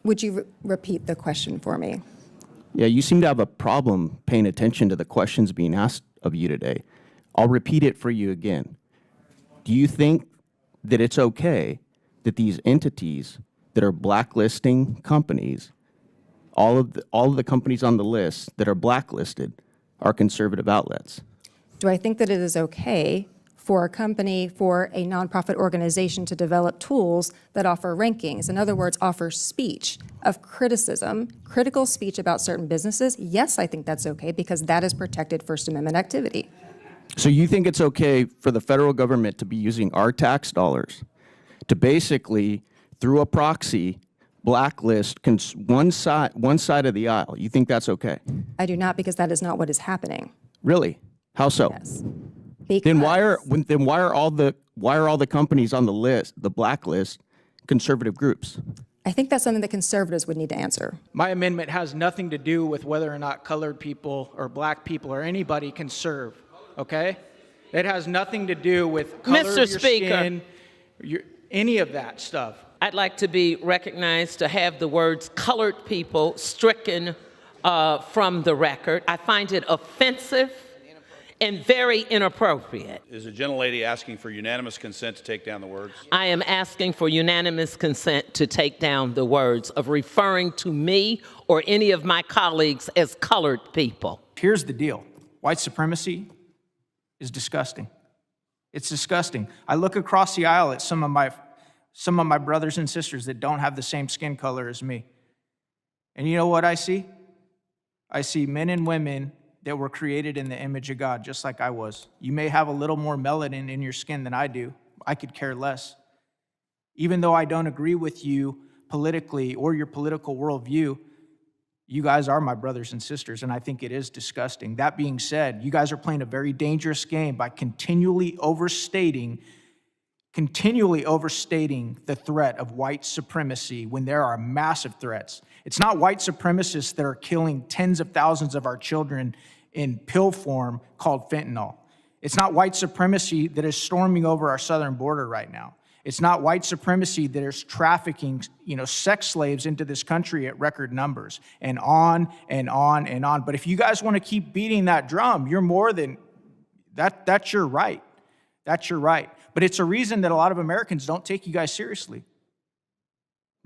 Would you repeat the question for me? Yeah, you seem to have a problem paying attention to the questions being asked of you today. I'll repeat it for you again. Do you think that it's okay that these entities that are blacklisting companies, all of the companies on the list that are blacklisted, are conservative outlets? Do I think that it is okay for a company, for a nonprofit organization to develop tools that offer rankings, in other words, offer speech of criticism, critical speech about certain businesses? Yes, I think that's okay because that is protected First Amendment activity. So you think it's okay for the federal government to be using our tax dollars to basically, through a proxy, blacklist one side of the aisle? You think that's okay? I do not, because that is not what is happening. Really? How so? Yes. Then why are all the companies on the list, the blacklist, conservative groups? I think that's something that conservatives would need to answer. My amendment has nothing to do with whether or not colored people or black people or anybody can serve, okay? It has nothing to do with color of your skin, any of that stuff. I'd like to be recognized to have the words colored people stricken from the record. I find it offensive and very inappropriate. Is the gentlelady asking for unanimous consent to take down the words? I am asking for unanimous consent to take down the words of referring to me or any of my colleagues as colored people. Here's the deal. White supremacy is disgusting. It's disgusting. I look across the aisle at some of my brothers and sisters that don't have the same skin color as me. And you know what I see? I see men and women that were created in the image of God, just like I was. You may have a little more melanin in your skin than I do. I could care less. Even though I don't agree with you politically or your political worldview, you guys are my brothers and sisters, and I think it is disgusting. That being said, you guys are playing a very dangerous game by continually overstating the threat of white supremacy when there are massive threats. It's not white supremacists that are killing tens of thousands of our children in pill form called fentanyl. It's not white supremacy that is storming over our southern border right now. It's not white supremacy that is trafficking, sex slaves into this country at record numbers, and on and on and on. But if you guys want to keep beating that drum, you're more than that. That's your right. That's your right. But it's a reason that a lot of Americans don't take you guys seriously.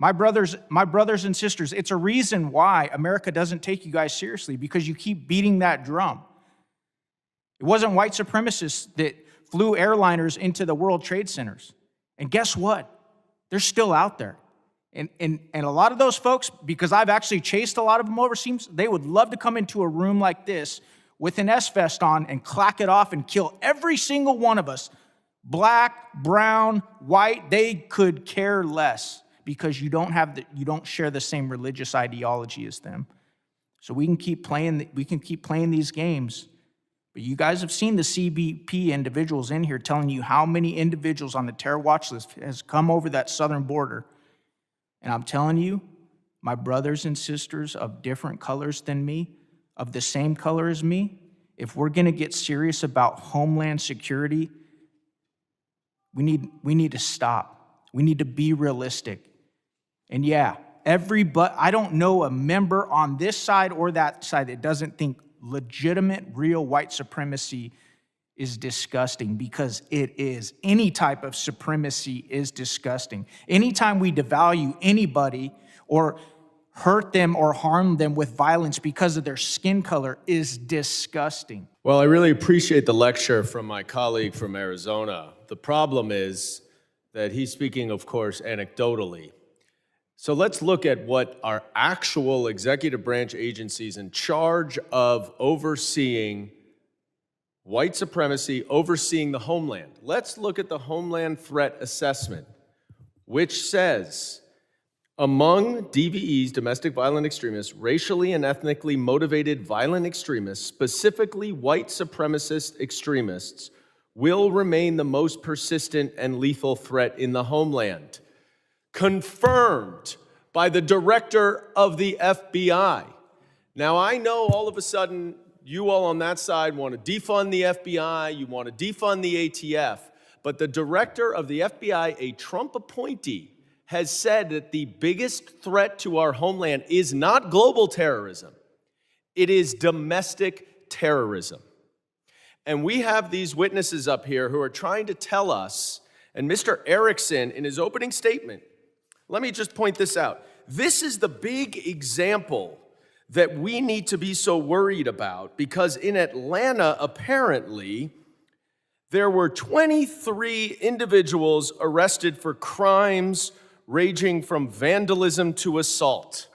My brothers and sisters, it's a reason why America doesn't take you guys seriously, because you keep beating that drum. It wasn't white supremacists that flew airliners into the World Trade Centers. And guess what? They're still out there. And a lot of those folks, because I've actually chased a lot of them overseas, they would love to come into a room like this with an S-vest on and clack it off and kill every single one of us. Black, brown, white, they could care less, because you don't share the same religious ideology as them. So we can keep playing these games. But you guys have seen the CBP individuals in here telling you how many individuals on the terror watch list has come over that southern border. And I'm telling you, my brothers and sisters of different colors than me, of the same color as me, if we're going to get serious about homeland security, we need to stop. We need to be realistic. And yeah, I don't know a member on this side or that side that doesn't think legitimate, real white supremacy is disgusting, because it is. Any type of supremacy is disgusting. Anytime we devalue anybody or hurt them or harm them with violence because of their skin color is disgusting. Well, I really appreciate the lecture from my colleague from Arizona. The problem is that he's speaking, of course, anecdotally. So let's look at what our actual executive branch agencies in charge of overseeing white supremacy, overseeing the homeland. Let's look at the Homeland Threat Assessment, which says, among DVEs, domestic violent extremists, racially and ethnically motivated violent extremists, specifically white supremacist extremists, will remain the most persistent and lethal threat in the homeland. Confirmed by the director of the FBI. Now, I know all of a sudden you all on that side want to defund the FBI, you want to defund the ATF, but the director of the FBI, a Trump appointee, has said that the biggest threat to our homeland is not global terrorism, it is domestic terrorism. And we have these witnesses up here who are trying to tell us, and Mr. Erickson, in his opening statement, let me just point this out. This is the big example that we need to be so worried about, because in Atlanta, apparently, there were 23 individuals arrested for crimes ranging from vandalism to assault.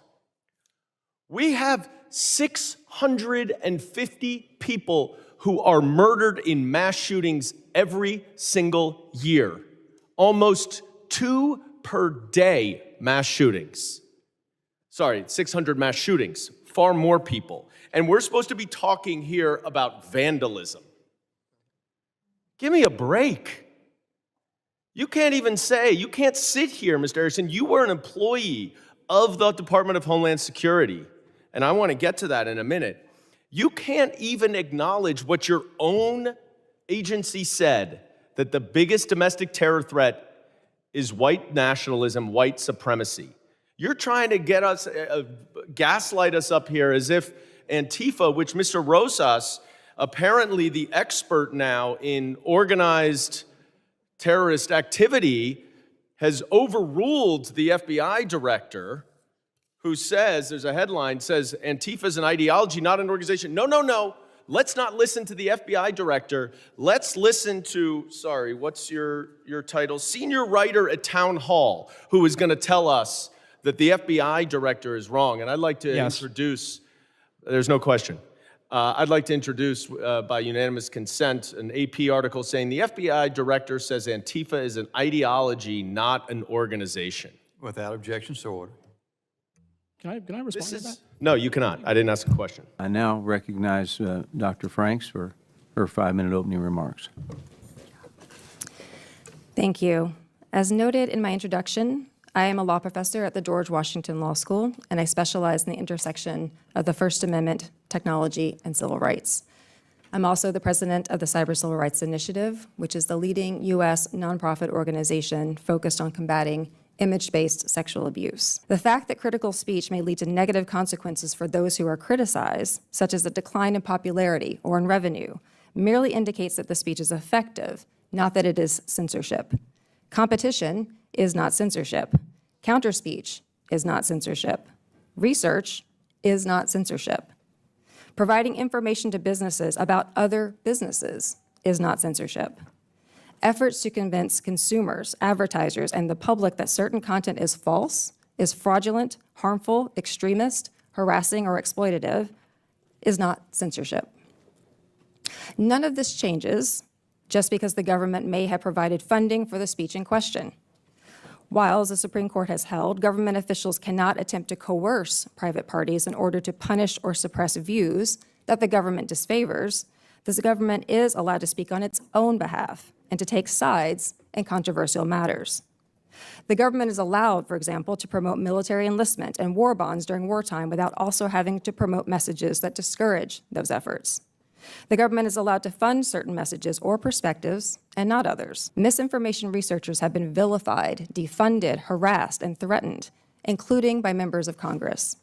We have 650 people who are murdered in mass shootings every single year. Almost 2 per day mass shootings. Sorry, 600 mass shootings, far more people. And we're supposed to be talking here about vandalism. Give me a break. You can't sit here, Mr. Erickson. You were an employee of the Department of Homeland Security, and I want to get to that in a minute. You can't even acknowledge what your own agency said, that the biggest domestic terror threat is white nationalism, white supremacy. You're trying to get us, gaslight us up here as if Antifa, which Mr. Rosas, apparently the expert now in organized terrorist activity, has overruled the FBI director who says, there's a headline, says Antifa is an ideology, not an organization. No. Let's not listen to the FBI director. Let's listen to, sorry, what's your title? Senior writer at Town Hall, who is going to tell us that the FBI director is wrong. And I'd like to introduce, there's no question. I'd like to introduce, by unanimous consent, an AP article saying the FBI director says Antifa is an ideology, not an organization. Without objection, so ordered. Can I respond to that? No, you cannot. I didn't ask a question. I now recognize Dr. Franks for her 5-minute opening remarks. Thank you. As noted in my introduction, I am a law professor at the George Washington Law School, and I specialize in the intersection of the First Amendment, technology, and civil rights. I'm also the president of the Cyber Civil Rights Initiative, which is the leading U.S. nonprofit organization focused on combating image-based sexual abuse. The fact that critical speech may lead to negative consequences for those who are criticized, such as a decline in popularity or in revenue, merely indicates that the speech is effective, not that it is censorship. Competition is not censorship. Counterspeech is not censorship. Research is not censorship. Providing information to businesses about other businesses is not censorship. Efforts to convince consumers, advertisers, and the public that certain content is false, is fraudulent, harmful, extremist, harassing, or exploitative is not censorship. None of this changes just because the government may have provided funding for the speech in question. While, as the Supreme Court has held, government officials cannot attempt to coerce private parties in order to punish or suppress views that the government disfavors, the government is allowed to speak on its own behalf and to take sides in controversial matters. The government is allowed, for example, to promote military enlistment and war bonds during wartime without also having to promote messages that discourage those efforts. The government is allowed to fund certain messages or perspectives and not others. Misinformation researchers have been vilified, defunded, harassed, and threatened, including by members of Congress.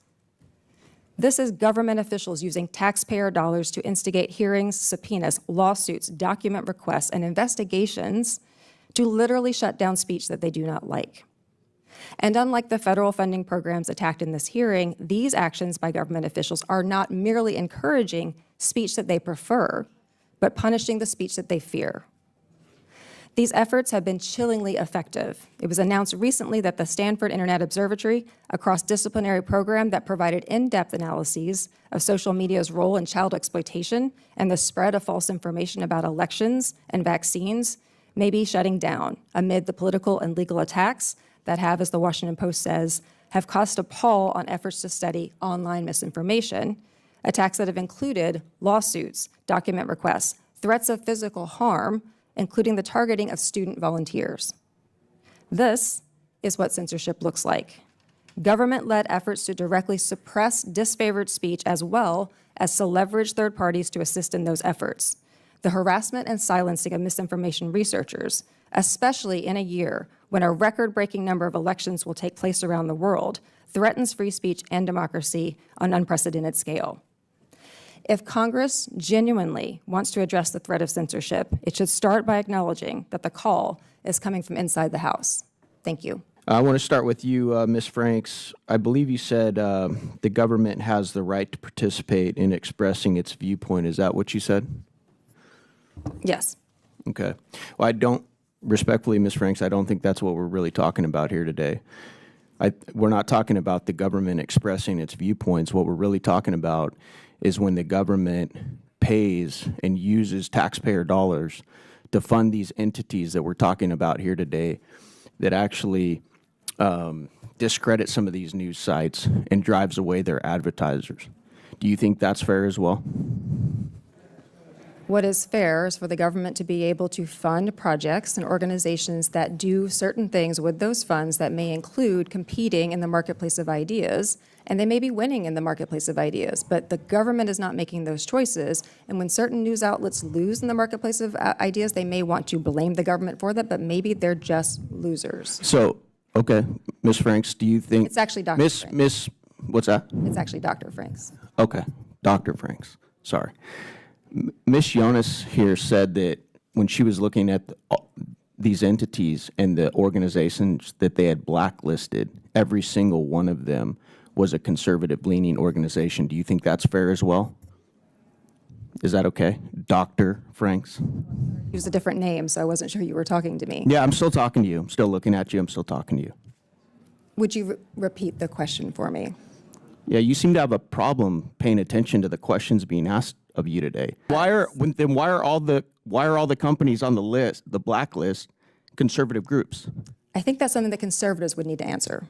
This is government officials using taxpayer dollars to instigate hearings, subpoenas, lawsuits, document requests, and investigations to literally shut down speech that they do not like. And unlike the federal funding programs attacked in this hearing, these actions by government officials are not merely encouraging speech that they prefer, but punishing the speech that they fear. These efforts have been chillingly effective. It was announced recently that the Stanford Internet Observatory, a cross-disciplinary program that provided in-depth analyses of social media's role in child exploitation and the spread of false information about elections and vaccines, may be shutting down amid the political and legal attacks that have, as the Washington Post says, have cost a pall on efforts to study online misinformation, attacks that have included lawsuits, document requests, threats of physical harm, including the targeting of student volunteers. This is what censorship looks like. Government-led efforts to directly suppress disfavored speech as well as to leverage third parties to assist in those efforts. The harassment and silencing of misinformation researchers, especially in a year when a record-breaking number of elections will take place around the world, threatens free speech and democracy on an unprecedented scale. If Congress genuinely wants to address the threat of censorship, it should start by acknowledging that the call is coming from inside the House. Thank you. I want to start with you, Ms. Franks. I believe you said the government has the right to participate in expressing its viewpoint. Is that what you said? Yes. Okay. Well, I don't, respectfully, Ms. Franks, I don't think that's what we're really talking about here today. We're not talking about the government expressing its viewpoints. What we're really talking about is when the government pays and uses taxpayer dollars to fund these entities that we're talking about here today that actually discredit some of these news sites and drives away their advertisers. Do you think that's fair as well? What is fair is for the government to be able to fund projects and organizations that do certain things with those funds that may include competing in the marketplace of ideas, and they may be winning in the marketplace of ideas, but the government is not making those choices. And when certain news outlets lose in the marketplace of ideas, they may want to blame the government for that, but maybe they're just losers. So, okay, Ms. Franks, do you think— It's actually Dr. Franks. What's that? It's actually Dr. Franks. Okay, Dr. Franks, sorry. Ms. Jonas here said that when she was looking at these entities and the organizations that they had blacklisted, every single one of them was a conservative-leaning organization. Do you think that's fair as well? Is that okay? Dr. Franks? Use a different name, so I wasn't sure you were talking to me. Yeah, I'm still talking to you. I'm still looking at you. I'm still talking to you. Would you repeat the question for me? Yeah, you seem to have a problem paying attention to the questions being asked of you today. Why are all the companies on the list, the blacklist, conservative groups? I think that's something that conservatives would need to answer.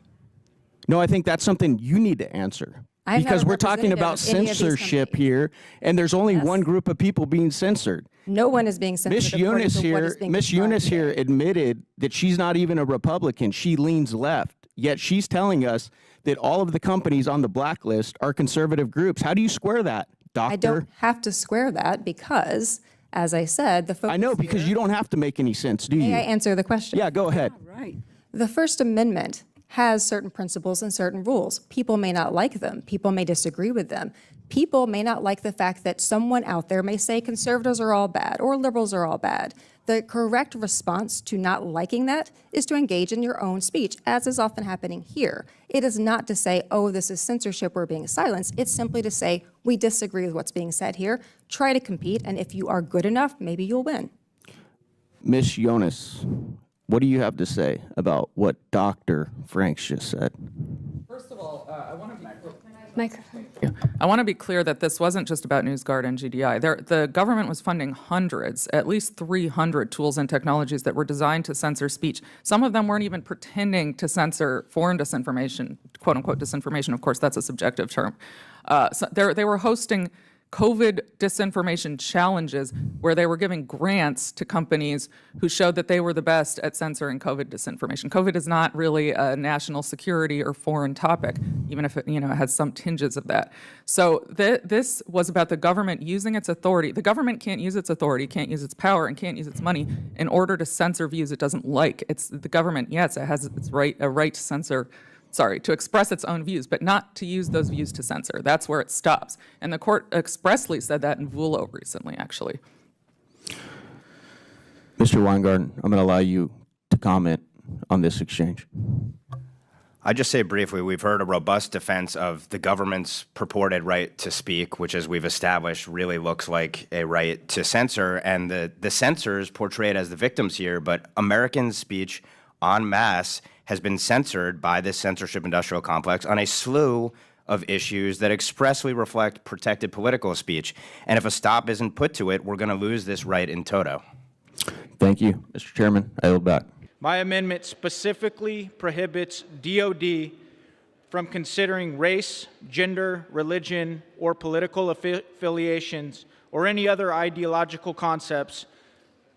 No, I think that's something you need to answer. I'm not Because a we're talking about representative of any of these censorship companies. here, and there's only Yes. one group of people being censored. No one is being censored Miss according Eunice to what here, is being Miss described Eunice here today. admitted that she's not even a Republican. She leans left. Yet she's telling us that all of the companies on the blacklist are conservative groups. How do you square that, doctor? I don't have to square that because, as I said, the focus I know, because you don't have to make any sense, do you? May I answer the question? Yeah, go ahead. The First Amendment has certain principles and certain rules. People may not like them. People may disagree with them. People may not like the fact that someone out there may say conservatives are all bad or liberals are all bad. The correct response to not liking that is to engage in your own speech, as is often happening here. It is not to say, oh, this is censorship, we're being silenced. It's simply to say, we disagree with what's being said here. Try to compete, and if you are good enough, maybe you'll win. Miss Jonas, what do you have to say about what Dr. Franks just said? First of all, I want to be Microphone. I want to be clear that this wasn't just about NewsGuard and GDI. The government was funding hundreds, at least 300 tools and technologies that were designed to censor speech. Some of them weren't even pretending to censor foreign disinformation, quote unquote disinformation. Of course, that's a subjective term. So they were hosting COVID disinformation challenges where they were giving grants to companies who showed that they were the best at censoring COVID disinformation. COVID is not really a national security or foreign topic, even if it has some tinges of that. So this was about the government using its authority. The government can't use its authority, can't use its power, and can't use its money in order to censor views it doesn't like. It's the government, yes, it has its a right to censor. To express its own views, but not to use those views to censor. That's where it stops. And the court expressly said that in Vulo recently, actually. Mr. Weingarten, I'm going to allow you to comment on this exchange. I just say briefly, we've heard a robust defense of the government's purported right to speak, which, as we've established, really looks like a right to censor. And the censors portrayed as the victims here, but American speech en masse has been censored by this censorship industrial complex on a slew of issues that expressly reflect protected political speech. And if a stop isn't put to it, we're going to lose this right in toto. Thank you. Mr. Chairman, I yield back. My amendment specifically prohibits DOD from considering race, gender, religion, or political affiliations or any other ideological concepts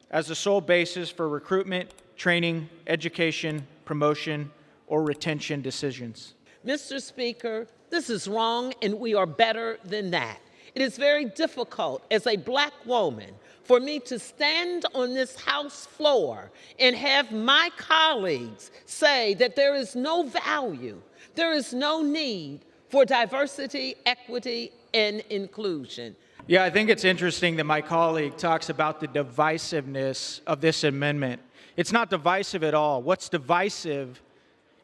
as the sole basis for recruitment, training, education, promotion, or retention decisions. Mr. Speaker, this is wrong, and we are better than that. It is very difficult as a black woman for me to stand on this House floor and have my colleagues say that there is no value, there is no need for diversity, equity, and inclusion. Yeah, I think it's interesting that my colleague talks about the divisiveness of this amendment. It's not divisive at all. What's divisive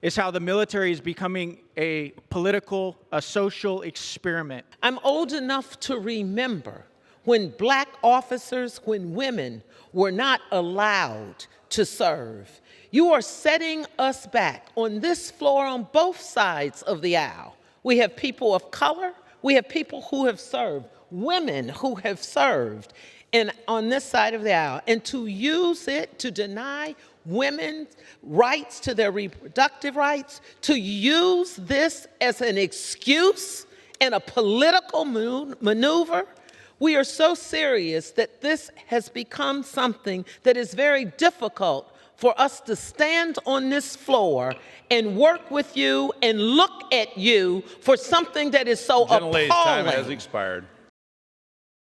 is how the military is becoming a political, a social experiment. I'm old enough to remember when black officers, when women were not allowed to serve. You are setting us back on this floor on both sides of the aisle. We have people of color, we have people who have served, women who have served, and on this side of the aisle. And to use it to deny women's rights to their reproductive rights, to use this as an excuse and a political maneuver, we are so serious that this has become something that is very difficult for us to stand on this floor and work with you and look at you for something that is so appalling. Gentlelady's time has expired.